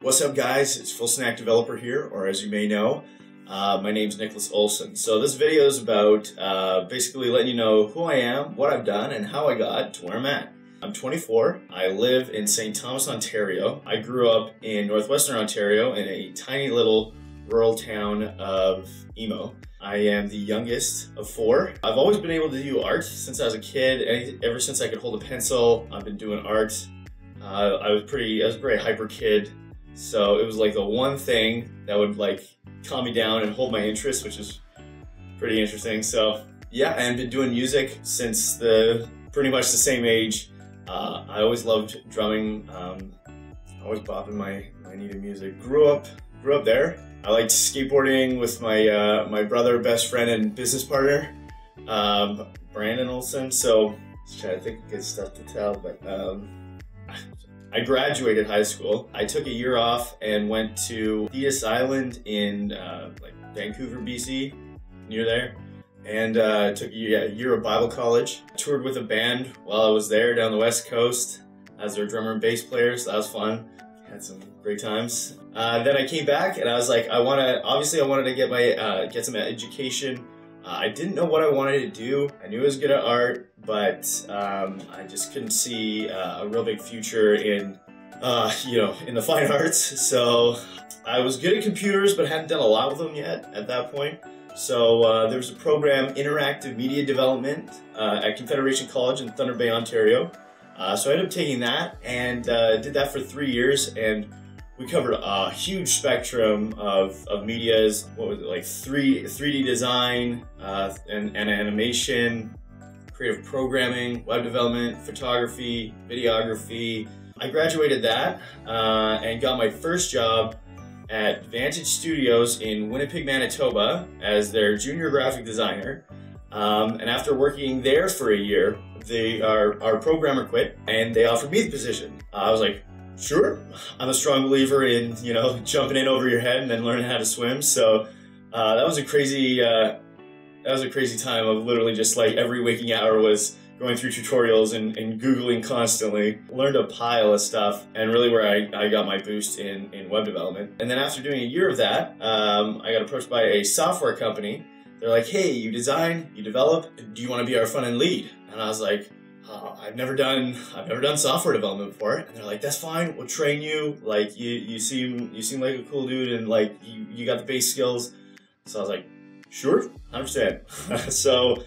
What's up, guys? It's Fullsnack developer here, or as you may know, my name's Nicholas Olson. So this video is about basically letting you know who I am, what I've done, and how I got to where I'm at. I'm 24. I live in St. Thomas, Ontario. I grew up in northwestern Ontario in a tiny little rural town of Emo. I am the youngest of four. I've always been able to do art since I was a kid. Ever since I could hold a pencil, I've been doing art. I was a very hyper kid. So it was like the one thing that would like calm me down and hold my interest, which is pretty interesting. So yeah, I've been doing music since pretty much the same age. I always loved drumming. Always bopping my needed music. Grew up there. I liked skateboarding with my brother, best friend, and business partner, Brandon Olson. So just trying to think of good stuff to tell, but I graduated high school. I took a year off and went to Thetis Island in like Vancouver, BC, near there, and took a year of Bible college. I toured with a band while I was there down the West Coast as their drummer and bass player, so that was fun. Had some great times. Then I came back and I was like, obviously I wanted to get some education. I didn't know what I wanted to do. I knew I was good at art, but I just couldn't see a real big future in, in the fine arts. So I was good at computers, but hadn't done a lot with them yet at that point. So there was a program, Interactive Media Development, at Confederation College in Thunder Bay, Ontario. So I ended up taking that and did that for 3 years, and we covered a huge spectrum of medias. What was it, like 3D design and animation, creative programming, web development, photography, videography. I graduated that and got my first job at Vantage Studios in Winnipeg, Manitoba as their junior graphic designer. And after working there for a year, our programmer quit and they offered me the position. I was like, sure. I'm a strong believer in, jumping in over your head and then learning how to swim. So that was a crazy time of literally just like every waking hour was going through tutorials and Googling constantly. Learned a pile of stuff, and really where I got my boost in web development. And then after doing a year of that, I got approached by a software company. They're like, hey, you design, you develop, do you want to be our front-end lead? And I was like, I've never done software development before. And they're like, that's fine, we'll train you. Like you seem like a cool dude, and like you got the base skills. So I was like, sure, 100%. So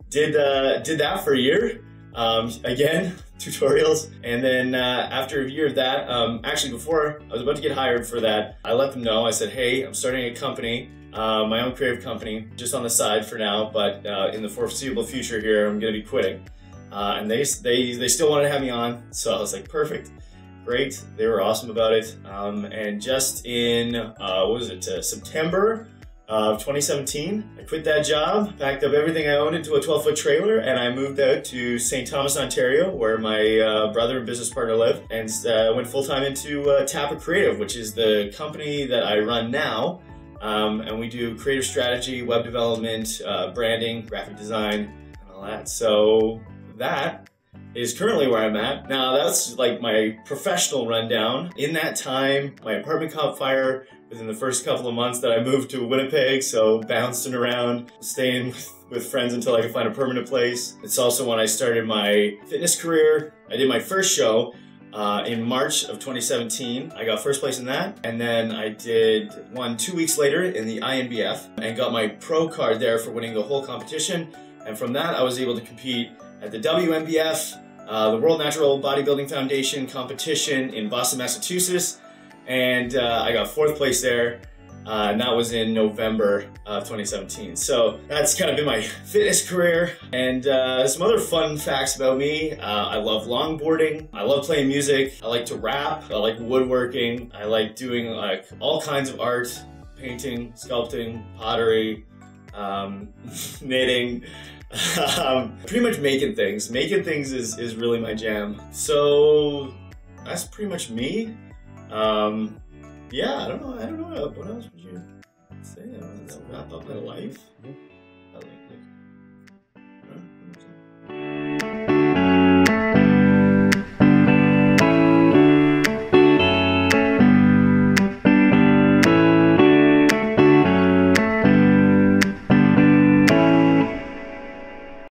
did that for a year. Again, tutorials. And then after a year of that, actually before I was about to get hired for that, I let them know. I said, hey, I'm starting a company, my own creative company, just on the side for now, but in the foreseeable future here, I'm gonna be quitting. And they still wanted to have me on, so I was like, perfect, great. They were awesome about it. And just in September of 2017, I quit that job, packed up everything I owned into a 12-foot trailer, and I moved out to St. Thomas, Ontario, where my brother and business partner live, and went full-time into Tappa Creative, which is the company that I run now. And we do creative strategy, web development, branding, graphic design, and all that. So that is currently where I'm at. Now that's like my professional rundown. In that time, my apartment caught fire within the first couple of months that I moved to Winnipeg, so bouncing around, staying with friends until I could find a permanent place. It's also when I started my fitness career. I did my first show in March of 2017. I got first place in that, and then I did one 2 weeks later in the INBF and got my pro card there for winning the whole competition. And from that, I was able to compete at the WNBF, the World Natural Bodybuilding Foundation competition in Boston, Massachusetts, and I got 4th place there, and that was in November of 2017. So that's kind of been my fitness career. And some other fun facts about me: I love longboarding, I love playing music, I like to rap, I like woodworking, I like doing like all kinds of art, painting, sculpting, pottery, knitting. Pretty much making things. Making things is really my jam. So that's pretty much me. Yeah, I don't know. What else would you say? Wrap up my life.